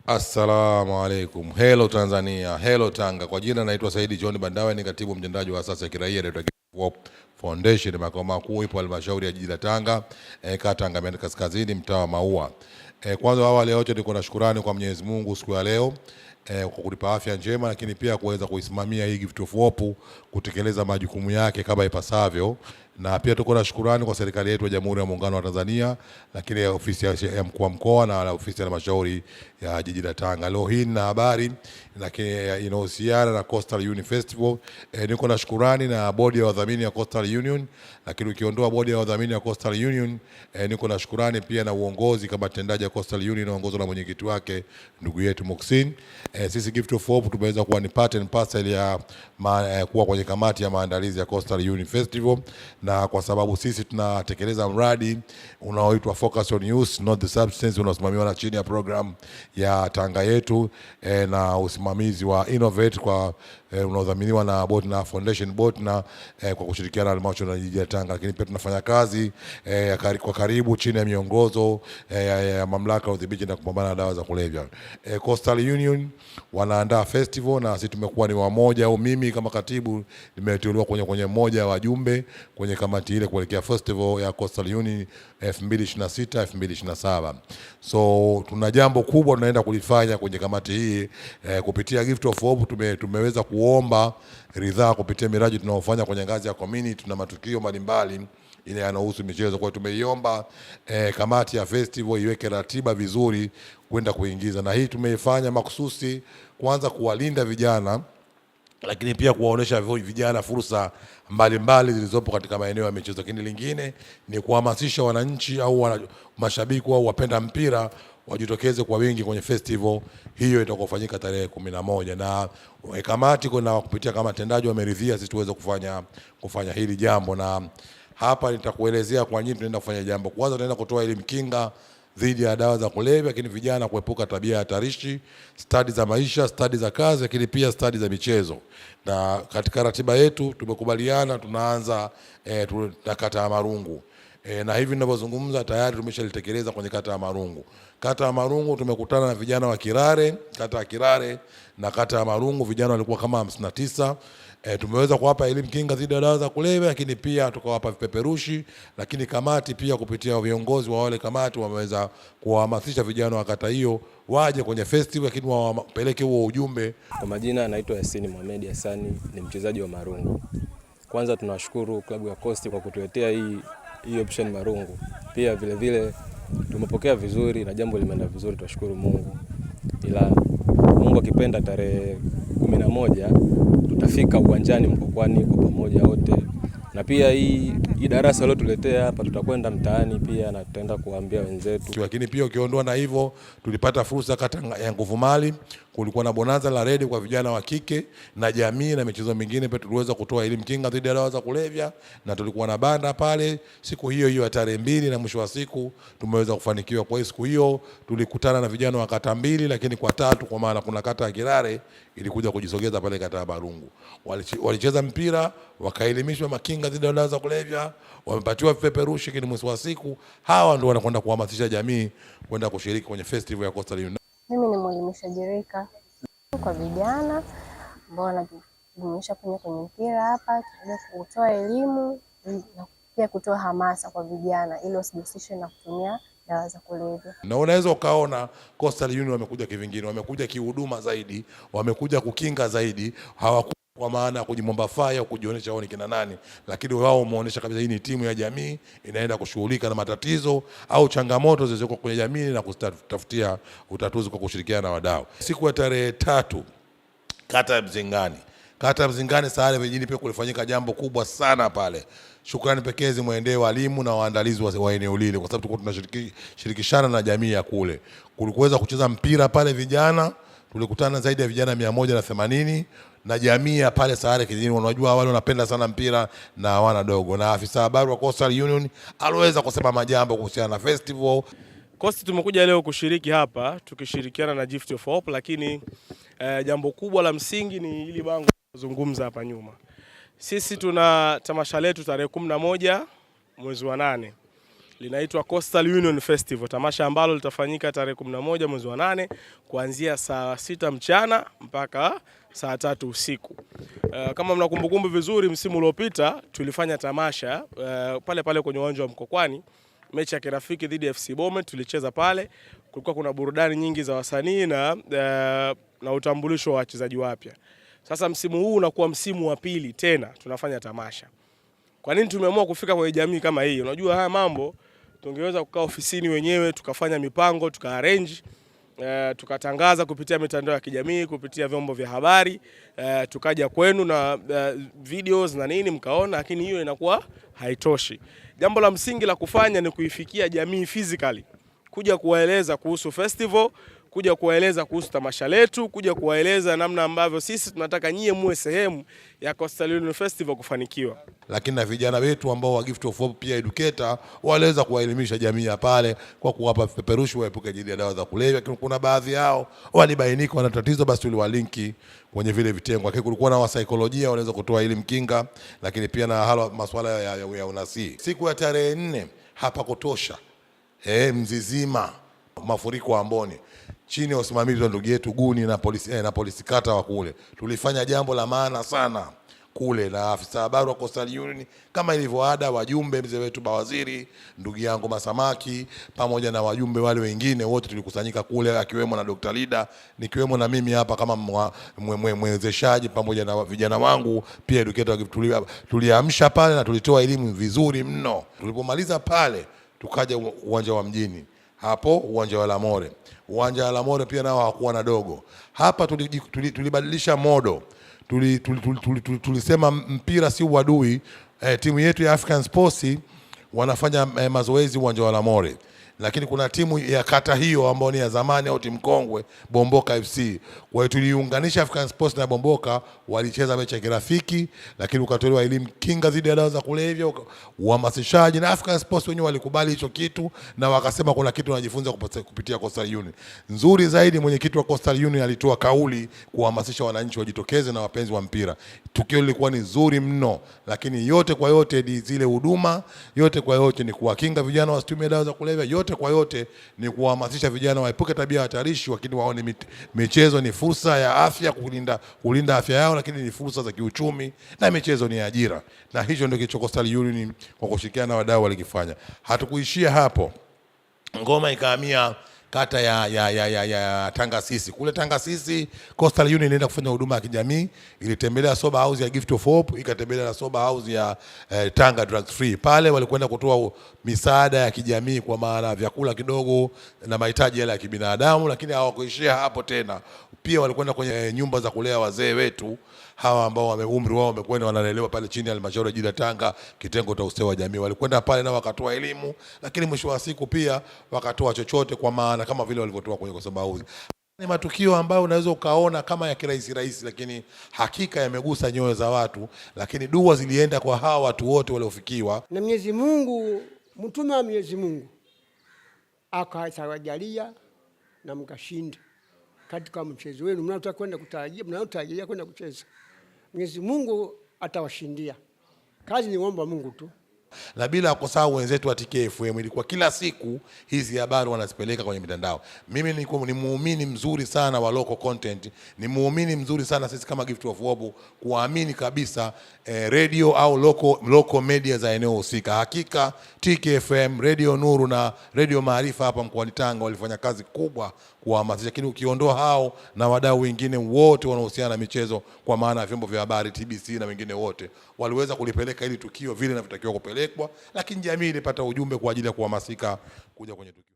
Assalamu alaikum. Hello Tanzania, hello Tanga. Kwa jina naitwa Saidi John Bandawe, ni katibu mtendaji wa asasi ya kiraia inaitwa Foundation. Makao makuu ipo halmashauri ya jiji la Tanga, kata Tanga Kaskazini, mtaa wa Maua. Kwanza awali yote niko na shukrani kwa Mwenyezi Mungu siku ya leo kwa kunipa afya njema, lakini pia kuweza kuisimamia hii Gift of Hope kutekeleza majukumu yake kama ipasavyo. Na pia tuko na shukrani kwa serikali yetu ya Jamhuri ya Muungano wa Tanzania, lakini ofisi ya mkuu wa mkoa na ofisi ya halmashauri ya jiji la Tanga. Leo hii na habari lakini inahusiana na Coastal Union Festival. Niko na shukrani na bodi ya wadhamini ya Coastal Union, lakini ukiondoa bodi ya wadhamini ya Coastal Union, niko na shukrani pia na uongozi kama tendaji ya Coastal Union inaongozwa na mwenyekiti wake ndugu yetu Moksin. Sisi Gift of Hope tumeweza kuwa ni part and parcel ya kuwa kwenye kamati ya maandalizi ya Coastal Union Festival, na kwa sababu sisi tunatekeleza mradi unaoitwa Focus on Youth Not the Substance, unaosimamiwa na chini ya program ya Tanga yetu na usimamizi wa Innovate kwa unaodhaminiwa na Bot na Foundation Bot na kwa kushirikiana na halmashauri ya jiji la Tanga. Lakini pia tunafanya kazi kwa karibu chini ya miongozo ya mamlaka ya udhibiti na kupambana na dawa za kulevya. Coastal Union wanaandaa festival na sisi tumekuwa ni wamoja, au mimi kama katibu nimeteuliwa kwenye mmoja wa wajumbe kwenye kamati ile kuelekea festival ya Coastal Union 2026 2027. So tuna jambo kubwa tunaenda kulifanya kwenye kamati hii kupitia Gift of Hope. Tumeweza kuomba ridhaa kupitia miradi tunaofanya kwenye ngazi ya community na matukio mbalimbali ile yanayohusu michezo. Kwa hiyo tumeiomba kamati ya festival iweke ratiba vizuri kwenda kuingiza, na hii tumeifanya makususi kwanza kuwalinda vijana, lakini pia kuwaonesha vijana fursa mbalimbali zilizopo katika maeneo ya michezo. Lakini lingine ni kuhamasisha wananchi au mashabiki au wapenda mpira wajitokeze kwa wingi kwenye festival hiyo itakofanyika tarehe 11, na kamati kuna kupitia kama tendaji wameridhia sisi tuweze kufanya hili jambo. Na hapa nitakuelezea kwa nini tunaenda kufanya jambo. Kwanza tunaenda kutoa elimu kinga dhidi ya dawa za kulevya, lakini vijana kuepuka tabia hatarishi, stadi za maisha, stadi za kazi, lakini pia stadi za michezo. Na katika ratiba yetu tumekubaliana tunaanza na kata ya Marungu. Na hivi ninavyozungumza tayari tumeshalitekeleza kwenye kata ya Marungu. Kata ya Marungu tumekutana na vijana wa Kirare, kata ya Kirare na kata ya Marungu, vijana walikuwa kama 59. Tumeweza kuwapa elimu kinga dhidi ya dawa za kulevya, lakini pia tukawapa vipeperushi, lakini kamati pia kupitia viongozi wa wale kamati wameweza kuhamasisha vijana wa kata hiyo waje kwenye festival, lakini wapeleke huo ujumbe. Kwa majina anaitwa Yasin Mohamed Hassani, ni mchezaji wa Marungu. Kwanza tunashukuru klabu ya Coast kwa kutuletea hii option Marungu. Pia vile vile tumepokea vizuri na jambo limeenda vizuri, tunashukuru Mungu. Ila Mungu akipenda tarehe 11 tutafika uwanjani Mkokwani kwa pamoja wote. Na pia hii darasa leo tuletea hapa, tutakwenda mtaani pia na tutaenda kuambia wenzetu. Lakini pia ukiondoa na hivyo, tulipata fursa kata ya Nguvumali, kulikuwa na bonanza la redi kwa vijana wa kike na jamii na michezo mingine. Pia tuliweza kutoa elimu kinga dhidi ya dawa za kulevya, na tulikuwa na banda pale siku hiyo ya tarehe 2, na mwisho wa siku tumeweza kufanikiwa. Kwa hiyo siku hiyo tulikutana na vijana wa kata 2, lakini kwa 3, kwa maana kuna kata ya Kirare ilikuja kujisogeza pale kata ya Marungu. Walicheza mpira, wakaelimishwa makinga dhidi ya dawa za kulevya, wamepatiwa vipeperushi, lakini mwisho wa siku hawa ndio wanakwenda kuhamasisha jamii kwenda kushiriki kwenye festival ya Coastal Union. Mimi ni mwelimishaji rika kwa vijana ambao wanajumuisha kwenye mpira hapa, tunataka kutoa elimu na pia kutoa hamasa kwa vijana ili wasijihusishe na kutumia dawa za kulevya. Na unaweza ukaona Coastal Union wamekuja kivingine, wamekuja kihuduma zaidi, wamekuja kukinga zaidi, kwa maana ya kujimomba faya au kujionyesha wao ni kina nani, lakini wao wameonyesha kabisa hii ni timu ya jamii inaenda kushughulika na matatizo au changamoto zilizoko kwenye jamii na kutafutia utatuzi kwa kushirikiana na wadau. Siku ya tarehe 3 kata ya Mzingani. Kata ya Mzingani Sahare vijijini pia kulifanyika jambo kubwa sana pale. Shukrani pekee zimwendee walimu na waandalizi wa eneo lile, kwa sababu tulikuwa tunashirikishana na jamii ya kule. Kulikuweza kucheza mpira pale vijana, tulikutana zaidi ya vijana 180 na jamii ya pale Sahare kijijini. Unajua wale wanapenda sana mpira na wana dogo, na afisa habari wa Coastal Union aliweza kusema majambo kuhusiana na festival. Coast tumekuja leo kushiriki hapa tukishirikiana na Gift of Hope, lakini jambo kubwa la msingi ni hili bango tunazungumza hapa nyuma. Sisi tuna tamasha letu tarehe 11 mwezi wa 8. linaitwa Coastal Union Festival, tamasha ambalo litafanyika tarehe 11 mwezi wa 8 kuanzia saa 6 mchana mpaka saa 3 usiku. Kama mna kumbukumbu vizuri, msimu uliopita tulifanya tamasha pale pale kwenye uwanja wa Mkokwani, mechi ya kirafiki dhidi ya FC Bomet tulicheza pale. Kulikuwa kuna burudani nyingi za wasanii na utambulisho wa wachezaji wapya. Sasa msimu huu unakuwa msimu wa pili tena tunafanya tamasha. Kwa nini tumeamua kufika kwenye jamii kama hii? Unajua haya mambo tungeweza kukaa ofisini wenyewe tukafanya mipango, tukaarrange, tukatangaza kupitia mitandao ya kijamii, kupitia vyombo vya habari, tukaja kwenu na videos na nini mkaona, lakini hiyo inakuwa haitoshi. Jambo la msingi la kufanya ni kuifikia jamii physically, kuja kuwaeleza kuhusu festival, kuja kuwaeleza kuhusu tamasha letu, kuja kuwaeleza namna ambavyo sisi tunataka nyie muwe sehemu ya Coastal Union Festival kufanikiwa. Lakini na vijana wetu ambao wa Gift of Hope pia educator waliweza kuwaelimisha jamii ya pale kwa kuwapa peperushi waepuke dhidi ya dawa za kulevya. Kuna baadhi yao walibainika wana tatizo, basi tuliwalinki kwenye vile vitengo. Lakini kulikuwa na wasaikolojia wanaweza kutoa elimu kinga, lakini pia na hala masuala ya unasii. Siku ya tarehe 4 hapa kutosha Mzizima, mafuriko Amboni, chini ya usimamizi wa ndugu yetu Guni na polisi kata wa kule, tulifanya jambo la maana sana kule, na afisa habari wa Coastal Union kama ilivyo ada, wajumbe, mzee wetu Bawaziri, ndugu yangu Masamaki, pamoja na wajumbe wale wengine wote tulikusanyika kule, akiwemo na Dr. Lida, nikiwemo na mimi hapa kama mwezeshaji, pamoja na vijana wangu pia educator. Tuliamsha pale na tulitoa elimu vizuri mno. Tulipomaliza pale tukaja uwanja wa Mjini, hapo uwanja wa Lamore. Uwanja wa Lamore pia nao hakuwa na dogo. Hapa tulibadilisha modo. Tulisema mpira si uadui. Timu yetu ya African Sports wanafanya mazoezi uwanja wa Lamore, lakini kuna timu ya kata hiyo ambayo ni ya zamani au timu kongwe, Bomboka FC. Kwa hiyo tuliunganisha African Sports na Bomboka, walicheza mechi ya kirafiki, lakini ukatolewa elimu kinga dhidi ya dawa za kulevya, uhamasishaji, na African Sports wenyewe walikubali hicho kitu na wakasema kuna kitu wanajifunza kupitia Coastal Union. Nzuri zaidi, mwenyekiti wa Coastal Union alitoa kauli kuhamasisha wananchi wajitokeze na wapenzi wa mpira. Tukio lilikuwa ni nzuri mno, lakini yote kwa yote ni zile huduma, yote kwa yote ni kuwakinga vijana wasitumie dawa za kulevya, yote kwa yote ni kuhamasisha vijana waepuke tabia hatarishi, lakini waone michezo ni fursa ya afya, kulinda afya yao, lakini ni fursa za kiuchumi, na michezo ni ajira. Na hicho ndio kicho Coastal Union kwa kushirikiana na wadau walikifanya. Hatukuishia hapo. Ngoma ikahamia kata ya Tangasisi. Kule Tangasisi Coastal Union ilienda kufanya huduma ya kijamii, ilitembelea sober house ya Gift of Hope, ikatembelea na sober house ya Tanga Drugs Free. Pale walikwenda kutoa misaada ya kijamii, kwa maana vyakula kidogo na mahitaji yale ya kibinadamu, lakini hawakuishia hapo tena. Pia walikwenda kwenye nyumba za kulea wazee wetu hawa ambao umri wao umekwenda wanalelewa pale chini ya halmashauri ya jiji la Tanga, kitengo cha ustawi wa jamii. Walikwenda pale na wakatoa elimu, lakini mwisho wa siku pia wakatoa chochote, kwa maana kama vile walivyotoa kwenye Kosoba House. Ni matukio ambayo unaweza ukaona kama ya kirahisi, lakini hakika yamegusa nyoyo za watu, lakini dua zilienda kwa hawa watu wote waliofikiwa na Mwenyezi Mungu. Mtume wa Mwenyezi Mungu akawajalia na mkashinda katika mchezo wenu mnaotaka kwenda kutarajia kwenda kucheza. Mwenyezi Mungu atawashindia. Kazi ni kuomba Mungu tu. Na bila kusahau wenzetu wa TKFM, ilikuwa kila siku hizi habari wanazipeleka kwenye mitandao. Mimi ni muumini mzuri sana wa local content, ni muumini mzuri sana sisi kama Gift of Hope kuamini kabisa radio au local media za eneo husika. Hakika TKFM, Radio Nuru na Radio Maarifa hapa mkoani Tanga walifanya kazi kubwa kuhamasisha, lakini ukiondoa hao na wadau wengine wote wanaohusiana na michezo, kwa maana ya vyombo vya habari, TBC na wengine wote, waliweza kulipeleka ili tukio vile linavyotakiwa kupelekwa, lakini jamii ilipata ujumbe kwa ajili ya kuhamasika kuja kwenye tukio.